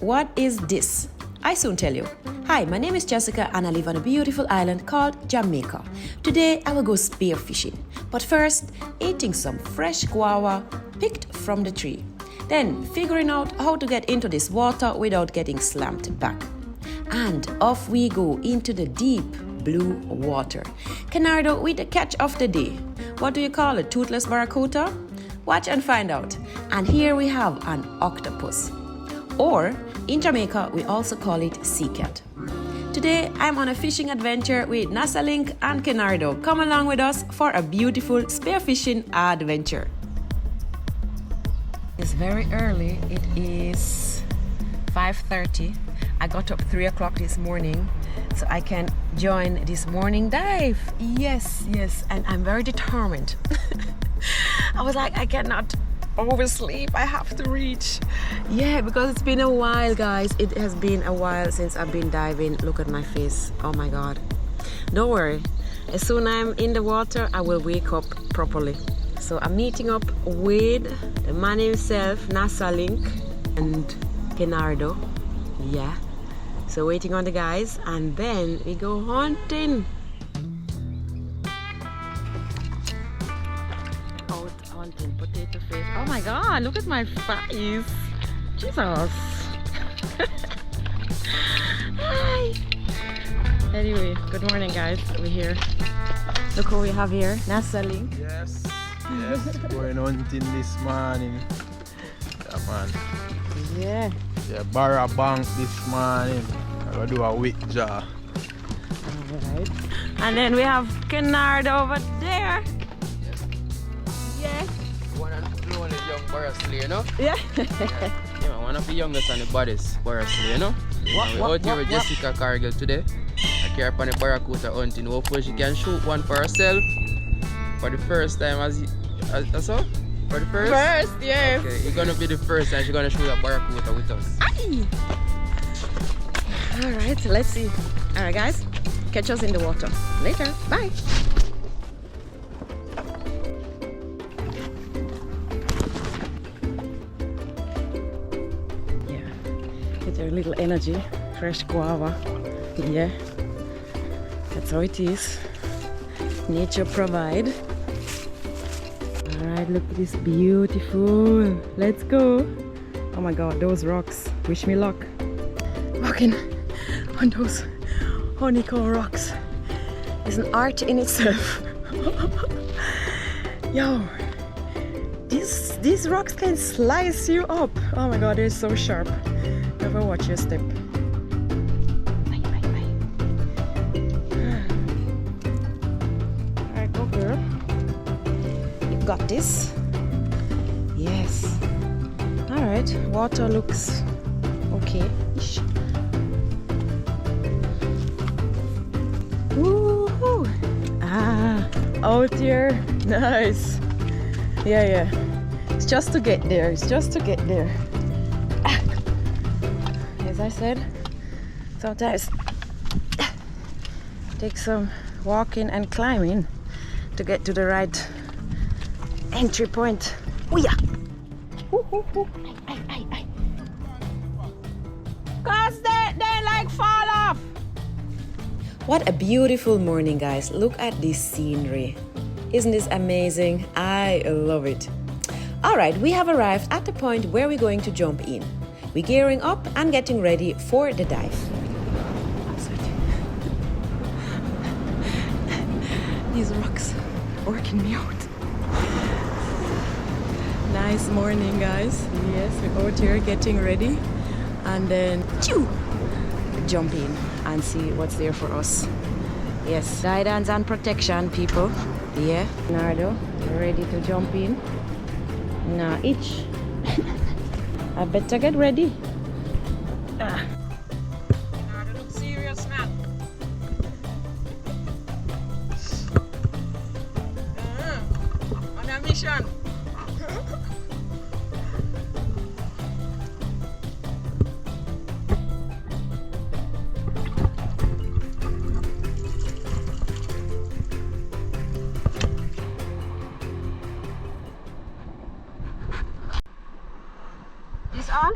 What is this? I soon tell you. Hi, my name is Jessica and I live on a beautiful island called Jamaica. Today I will go spearfishing, but first eating some fresh guava picked from the tree. Then figuring out how to get into this water without getting slammed back. And off we go into the deep blue water. Kenardo with the catch of the day. What do you call it? Toothless barracuda? Watch and find out. And here we have an octopus. Or in Jamaica, we also call it sea cat. Today, I'm on a fishing adventure with Nasalink and Kenardo. Come along with us for a beautiful spearfishing adventure. It's very early. It is 5:30. I got up 3 o'clock this morning so I can join this morning dive. Yes, and I'm very determined. I was like, I cannot oversleep. I have to reach. Yeah, because it's been a while, guys. It has been a while since I've been diving. Look at my face. Oh my God. Don't worry. As soon as I'm in the water, I will wake up properly. So I'm meeting up with the man himself, Nasalink and Kenardo. Yeah. So waiting on the guys, and then we go hunting. Potato fish. Oh my God, look at my face. Jesus. Hi. Anyway, good morning guys. We're here. Look who we have here. Nasalink. Yes, going hunting this morning. Yeah, man. Yeah. Yeah, Barra Bank this morning. I'm gonna do a wick jar. Alright. And then we have Kenardo over there. Yeah. One of the young Barra Slayer, you know? Yeah. Yeah, one of the youngest and the baddest Barra Slayer, you know? We're out here with Jessica Cargill today. I care upon the barracuda hunting. Hopefully she can shoot one for herself for the first time as all? For the first? First, yes. Okay, you're gonna be the first and she's gonna shoot a barracuda with us. Aye. Alright, let's see. Alright guys, catch us in the water. Later. Bye. With your little energy, fresh guava. Yeah, that's how it is. Nature provide. All right, look at this, beautiful. Let's go. Oh my God, those rocks. Wish me luck. Walking on those honeycomb rocks is an art in itself. Yo, these rocks can slice you up. Oh my God, they're so sharp. Never watch your step. Bye. Alright, go girl. You got this. Yes. Alright, water looks okay. Woohoo! Out here. Nice. Yeah. It's just to get there. As I said, sometimes take some walking and climbing to get to the right entry point. Oh yeah! Ay. Cause they like fall off. What a beautiful morning, guys. Look at this scenery. Isn't this amazing? I love it. Alright, we have arrived at the point where we're going to jump in. We're gearing up and getting ready for the dive. These rocks working me out. Nice morning, guys. Yes, we're out here getting ready. And then jump in and see what's there for us. Yes, guidance and protection, people. Yeah, Nardo, ready to jump in. Now itch. I better get ready. Nardo looks serious, man. On a mission. This on?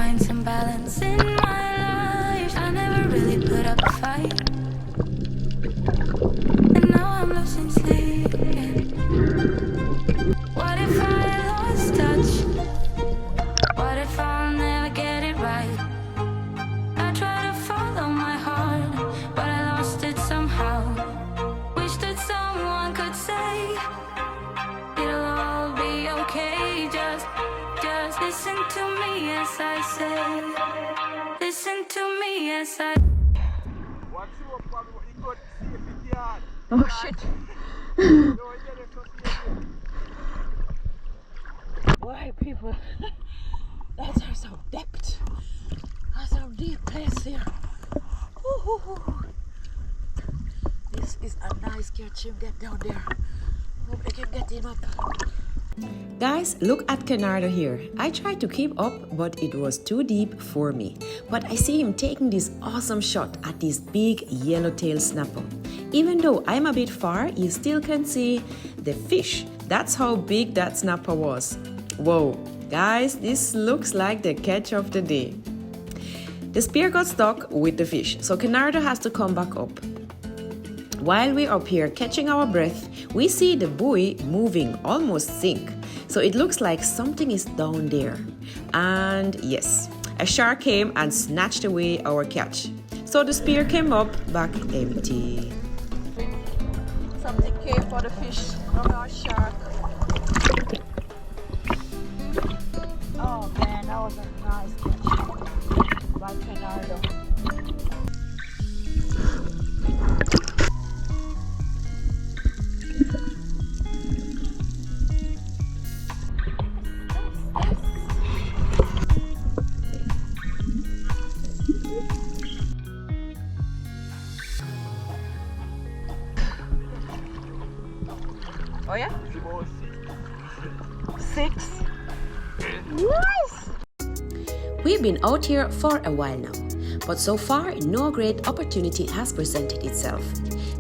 find some balance in my life. I never really put up a fight, and now I'm losing sleep. What if I lost touch? What if I'll never get it right? I try to follow my heart, but I lost it somehow. Wish that someone could say it'll all be okay. Just listen to me as I say. Listen to me as I. Oh shit. Why people? That's our some depth. That's our deep place here. This is a nice catch. Him get down there. Hope I can get him up. Guys, look at Kenardo here. I tried to keep up, but it was too deep for me. But I see him taking this awesome shot at this big yellowtail snapper. Even though I'm a bit far, you still can see the fish. That's how big that snapper was. Whoa, guys, this looks like the catch of the day. The spear got stuck with the fish, so Kenardo has to come back up. While we're up here catching our breath, we see the buoy moving, almost sink. So it looks like something is down there. And yes, a shark came and snatched away our catch. So the spear came up back empty. Something came for the fish, not our shark. Oh man, that was a nice catch by Kenardo. Oh yeah? 6. Nice! We've been out here for a while now, but so far no great opportunity has presented itself.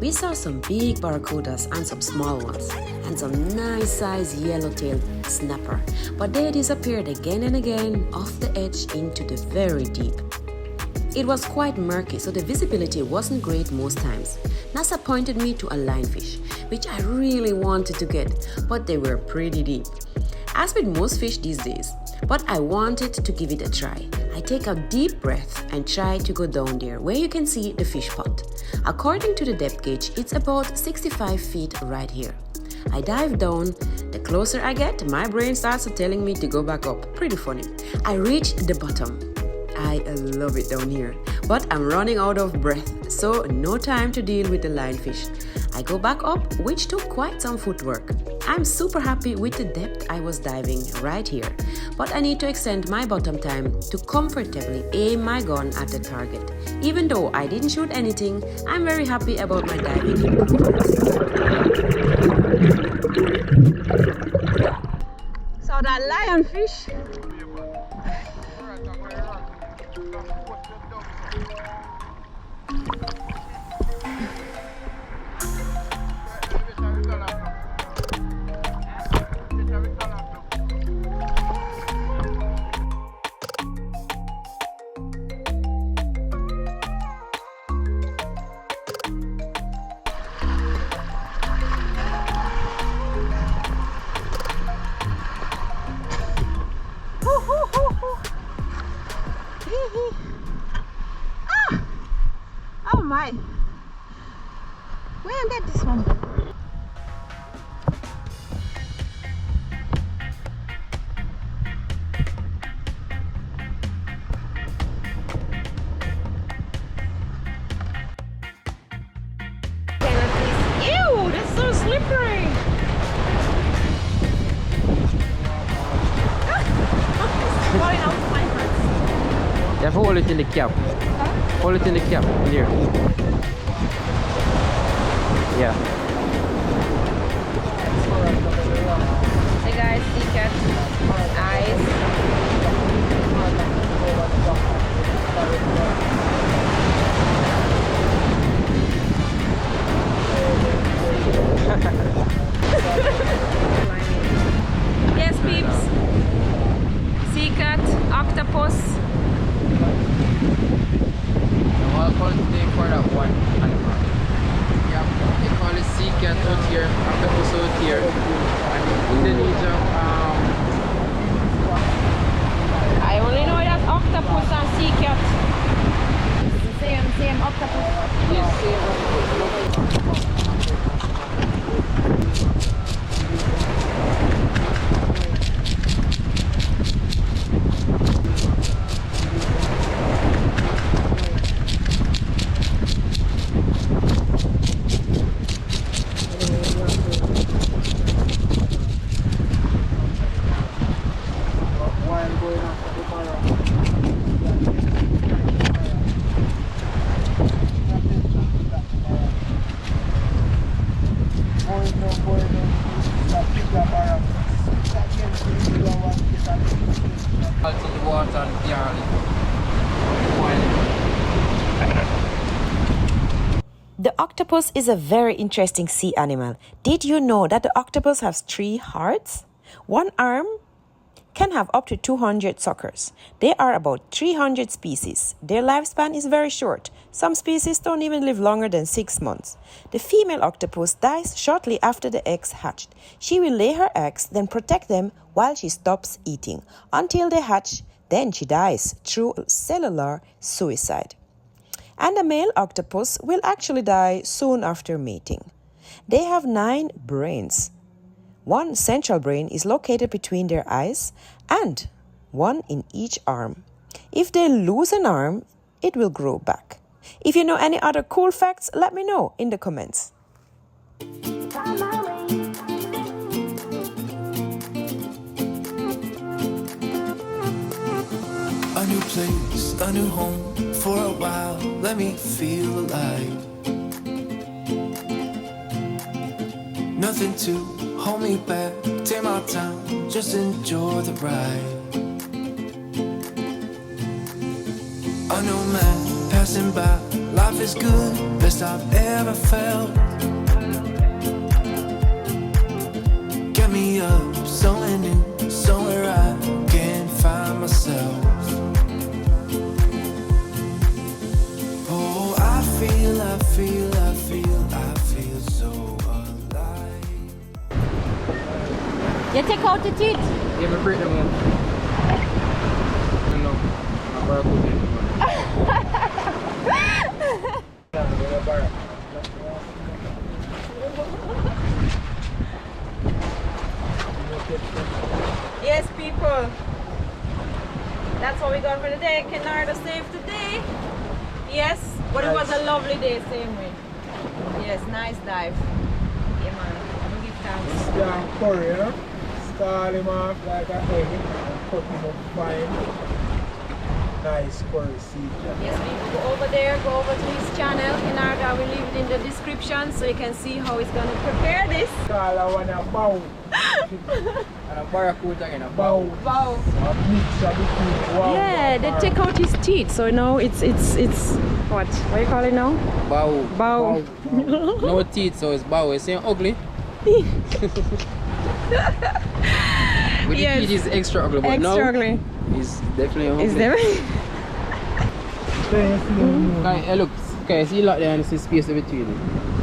We saw some big barracudas and some small ones, and some nice size yellowtail snapper, but they disappeared again and again off the edge into the very deep. It was quite murky, so the visibility wasn't great most times. NASA pointed me to a lionfish, which I really wanted to get, but they were pretty deep. As with most fish these days, but I wanted to give it a try. I take a deep breath and try to go down there where you can see the fish pot. According to the depth gauge, it's about 65 feet right here. I dive down. The closer I get, my brain starts telling me to go back up. Pretty funny. I reach the bottom. I love it down here, but I'm running out of breath, so no time to deal with the lionfish. I go back up, which took quite some footwork. I'm super happy with the depth I was diving right here, but I need to extend my bottom time to comfortably aim my gun at the target. Even though I didn't shoot anything, I'm very happy about my diving. So that lionfish. Oh my! Where I get this one? Ew! That's so slippery! It's falling out of my hands. You have to hold it in the cap. Hold it in the cap, here. Yeah. Hey guys, sea cat, eyes. Yes, peeps. Sea cat, octopus. octopus? Yes, same octopus. Out in the water and Cargill. The octopus is a very interesting sea animal. Did you know that the octopus has 3 hearts? One arm can have up to 200 suckers. There are about 300 species. Their lifespan is very short. Some species don't even live longer than 6 months. The female octopus dies shortly after the eggs hatched. She will lay her eggs, then protect them while she stops eating until they hatch. Then she dies through cellular suicide. And the male octopus will actually die soon after mating. They have 9 brains. One central brain is located between their eyes and one in each arm. If they lose an arm, it will grow back. If you know any other cool facts, let me know in the comments. A new place, a new home, for a while, let me feel alive. Nothing to hold me back, take my time, just enjoy the ride. I know man, passing by, life is good, best I've ever felt. Get me up, somewhere new, somewhere I can find myself. Oh, I feel so alive. You take out the teeth. Yeah, me break them out. No, I'm barracuda. Yes, people. That's what we got for the day. Kenardo saved today. Yes, but it was a lovely day, same way. Yes, nice dive. Yeah, man. I'm gonna give thanks. Yeah, curry, you know? Scald him off like a egg and cut him up fine. Nice curry seed. Yes, people, go over there, go over to his channel. Kenardo, I will leave it in the description so you can see how he's gonna prepare this. Scald I want a bowl. And a barracuda and a Bowl. Wow. A mixture between wow. Yeah, they take out his teeth, so now it's what do you call it now? bow. Bow. No teeth, so it's bow. It's saying ugly. With the Yes. teeth is extra ugly, but now ugly. it's definitely ugly. Is there? Okay, look, okay, see lot there and see space in between.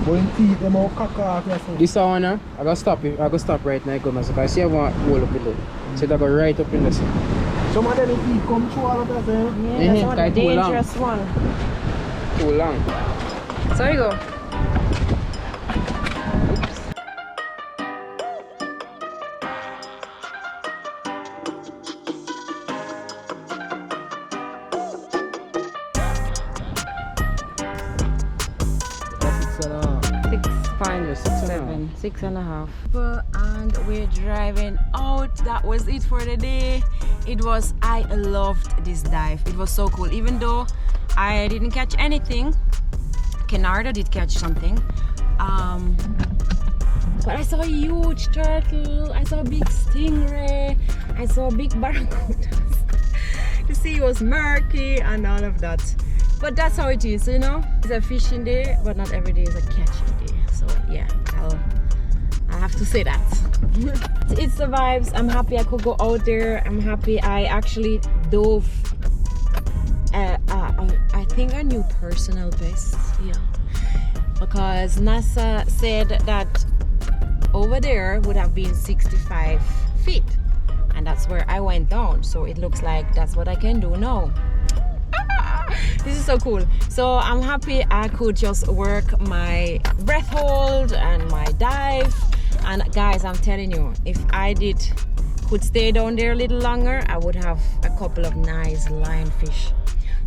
When teeth them all cock off yourself. This one, I gotta stop it. I gotta stop right now because I can see I want to hold up in there. So I go right up in there. Some of them teeth come through all of that, eh? Yeah, that's one Okay, too long. dangerous one. Too long. So there you go. Six and a half. And we're driving out. That was it for the day. I loved this dive. It was so cool. Even though I didn't catch anything, Kenardo did catch something. But I saw a huge turtle. I saw a big stingray. I saw big barracudas. The sea was murky and all of that. But that's how it is, you know. It's a fishing day, but not every day is a catching day. So yeah, I have to say that. It's the vibes. I'm happy I could go out there. I'm happy I actually dove I think a new personal best. Yeah, because NASA said that over there would have been 65 feet, and that's where I went down. So it looks like that's what I can do now. This is so cool. So I'm happy I could just work my breath hold and my dive. And guys, I'm telling you, if I could stay down there a little longer, I would have a couple of nice lionfish.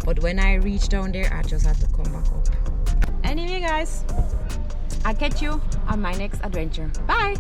But when I reached down there, I just had to come back up. Anyway guys, I'll catch you on my next adventure. Bye!